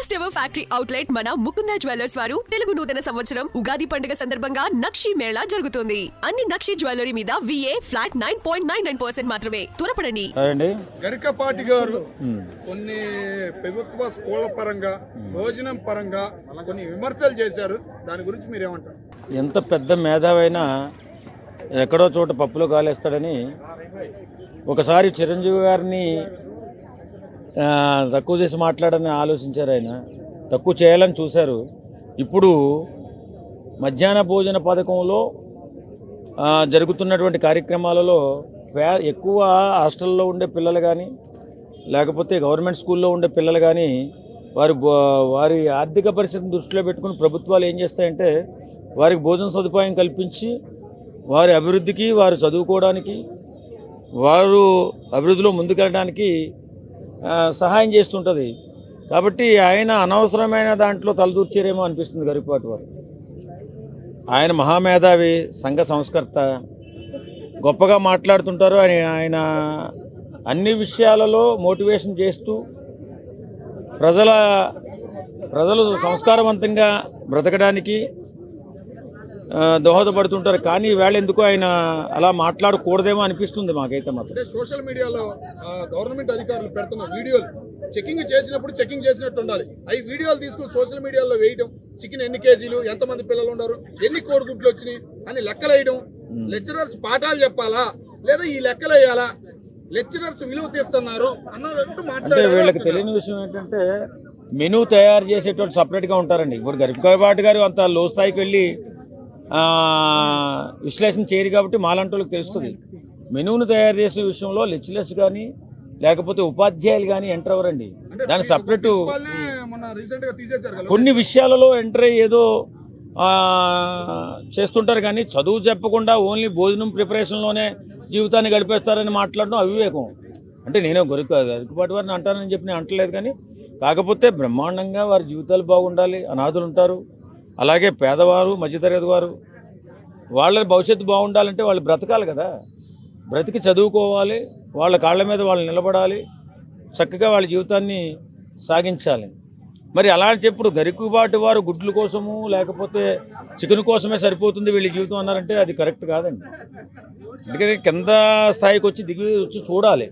First ever factory outlet మన Mukunda jewellers వారు తెలుగు నూతన సంవత్సరం ఉగాది పండుగ సందర్భంగా నక్షి మేళా జరుగుతుంది. అన్ని నక్షి జ్యువెలరీ మీద VA ఫ్లాట్ 9.99% మాత్రమే. త్వరపడండి. గరికపాటి గారు కొన్ని ప్రభుత్వ స్కూళ్ల పరంగా భోజనం పరంగా కొన్ని విమర్శలు చేశారు. దాని గురించి మీరేమంటారు? ఎంత పెద్ద మేధావైనా ఎక్కడో చోట పప్పులో కాలేస్తాడని ఒకసారి చిరంజీవి గారిని తక్కువ చేసి మాట్లాడని ఆలోచించారు. ఆయన తక్కువ చేయాలని చూశారు. ఇప్పుడు మధ్యాహ్న భోజన పథకంలో జరుగుతున్నటువంటి కార్యక్రమాలలో ఎక్కువ హాస్టల్లో ఉండే పిల్లలు కానీ లేకపోతే గవర్నమెంట్ స్కూల్లో ఉండే పిల్లలు కానీ వారి ఆర్థిక పరిస్థితిని దృష్టిలో పెట్టుకుని ప్రభుత్వాలు ఏం చేస్తాయంటే వారికి భోజన సదుపాయం కల్పించి వారి అభివృద్ధికి, వారు చదువుకోవడానికి, వారు అభివృద్ధిలో ముందుకెళ్ళడానికి సహాయం చేస్తుంటుంది. కాబట్టి ఆయన అనవసరమైన దాంట్లో తలదూర్చారేమో అనిపిస్తుంది గరికపాటి వారు. ఆయన మహామేధావి, సంఘ సంస్కర్త, గొప్పగా మాట్లాడుతుంటారు. ఆయన అన్ని విషయాలలో మోటివేషన్ చేస్తూ ప్రజలు సంస్కారవంతంగా బ్రతకడానికి దోహదపడుతుంటారు. కానీ వేళ ఎందుకు ఆయన అలా మాట్లాడకూడదేమో అనిపిస్తుంది మాకైతే మాత్రం. సోషల్ మీడియాలో గవర్నమెంట్ అధికారులు పెడుతున్న వీడియోలు చెకింగ్ చేసినప్పుడు చెకింగ్ చేసినట్టు ఉండాలి. అవి వీడియోలు తీసుకుని సోషల్ మీడియాలో వేయడం, చికెన్ ఎన్ని కేజీలు, ఎంతమంది పిల్లలు ఉన్నారు, ఎన్ని కోడిగుడ్లు వచ్చినాయి అని లెక్కలు వేయడం. లెక్చరర్స్ పాఠాలు చెప్పాలా లేదా ఈ లెక్కలు వేయాలా? లెక్చరర్స్ విలువ తీస్తున్నారు అన్నట్టు మాట్లాడారు. వీళ్ళకి తెలియని విషయం ఏంటంటే మెనూ తయారు చేసేటోళ్ళు సపరేట్గా ఉంటారండి. ఇప్పుడు గరికపాటి గారు అంత లో స్థాయికి వెళ్ళి విశ్లేషణ చేయరు కాబట్టి మాలాంటి వాళ్ళకి తెలుస్తుంది. మెనూను తయారు చేసే విషయంలో లెక్చరర్స్ కానీ లేకపోతే ఉపాధ్యాయులు కానీ ఎంటర్ అవ్వరండి. దాని సపరేటు కొన్ని విషయాలలో ఎంటర్ ఏదో చేస్తుంటారు. కానీ చదువు చెప్పకుండా ఓన్లీ భోజనం ప్రిపరేషన్లోనే జీవితాన్ని గడిపేస్తారని మాట్లాడడం అవివేకం. అంటే నేను గరికపాటి వారిని అంటానని చెప్పి నేను అంటలేదు. కానీ కాకపోతే బ్రహ్మాండంగా వారి జీవితాలు బాగుండాలి. అనాథులు ఉంటారు, అలాగే పేదవారు, మధ్యతరగతి వారు, వాళ్ళ భవిష్యత్తు బాగుండాలంటే వాళ్ళు బ్రతకాలి కదా. బ్రతికి చదువుకోవాలి, వాళ్ళ కాళ్ళ మీద వాళ్ళు నిలబడాలి, చక్కగా వాళ్ళ జీవితాన్ని సాగించాలి. మరి అలా చెప్పుడు గరికపాటి వారు గుడ్ల కోసము లేకపోతే చికెన్ కోసమే సరిపోతుంది వీళ్ళ జీవితం అన్నారంటే అది కరెక్ట్ కాదండి. ఎందుకంటే కింద స్థాయికి వచ్చి దిగి వచ్చి చూడాలి.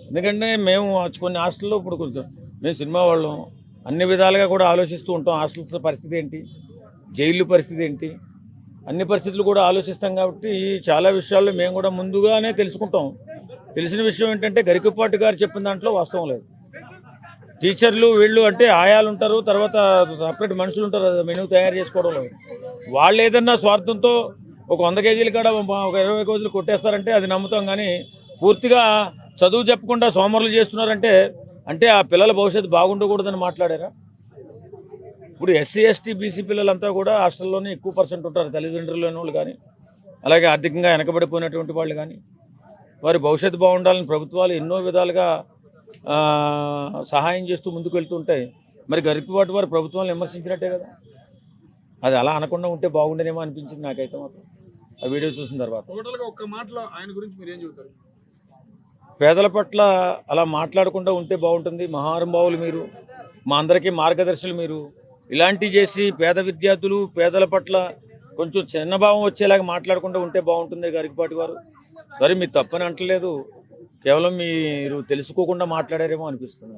ఎందుకంటే మేము కొన్ని హాస్టల్లో ఇప్పుడు కొంచెం మేము సినిమా వాళ్ళం అన్ని విధాలుగా కూడా ఆలోచిస్తూ ఉంటాం. హాస్టల్స్ పరిస్థితి ఏంటి, జైలు పరిస్థితి ఏంటి, అన్ని పరిస్థితులు కూడా ఆలోచిస్తాం. కాబట్టి చాలా విషయాల్లో మేము కూడా ముందుగానే తెలుసుకుంటాం. తెలిసిన విషయం ఏంటంటే గరికపాటి గారు చెప్పిన దాంట్లో వాస్తవం లేదు. టీచర్లు వీళ్ళు అంటే ఆయాలు ఉంటారు, తర్వాత సపరేట్ మనుషులు ఉంటారు మెనూ తయారు చేసుకోవడంలో. వాళ్ళు ఏదన్నా స్వార్థంతో ఒక 100 కేజీలు కాడ ఒక 20 కేజీలు కొట్టేస్తారంటే అది నమ్ముతాం. కానీ పూర్తిగా చదువు చెప్పకుండా సోమరులు చేస్తున్నారంటే అంటే ఆ పిల్లల భవిష్యత్తు బాగుండకూడదని మాట్లాడారా? ఇప్పుడు SC, ST, BC పిల్లలంతా కూడా హాస్టల్లోనే ఎక్కువ పర్సెంట్ ఉంటారు. తల్లిదండ్రులు లేని వాళ్ళు కానీ అలాగే ఆర్థికంగా వెనకబడిపోయినటువంటి వాళ్ళు కానీ వారి భవిష్యత్తు బాగుండాలని ప్రభుత్వాలు ఎన్నో విధాలుగా సహాయం చేస్తూ ముందుకు వెళ్తుంటాయి. మరి గరికపాటి వారు ప్రభుత్వాలను విమర్శించినట్టే కదా. అది అలా అనకుండా ఉంటే బాగుండేనేమో అనిపించింది నాకైతే మాత్రం ఆ వీడియో చూసిన తర్వాత. టోటల్గా ఒక్క మాటలో ఆయన గురించి మీరు ఏం చెబుతారు? పేదల పట్ల అలా మాట్లాడకుండా ఉంటే బాగుంటుంది. మహానుభావులు మీరు, మా అందరికీ మార్గదర్శులు మీరు. ఇలాంటివి చేసి పేద విద్యార్థులు, పేదల పట్ల కొంచెం చిన్నభావం వచ్చేలాగా మాట్లాడకుండా ఉంటే బాగుంటుంది గరికపాటి వారు. మరి మీరు తప్పని అంటలేదు, కేవలం మీరు తెలుసుకోకుండా మాట్లాడారేమో అనిపిస్తుంది.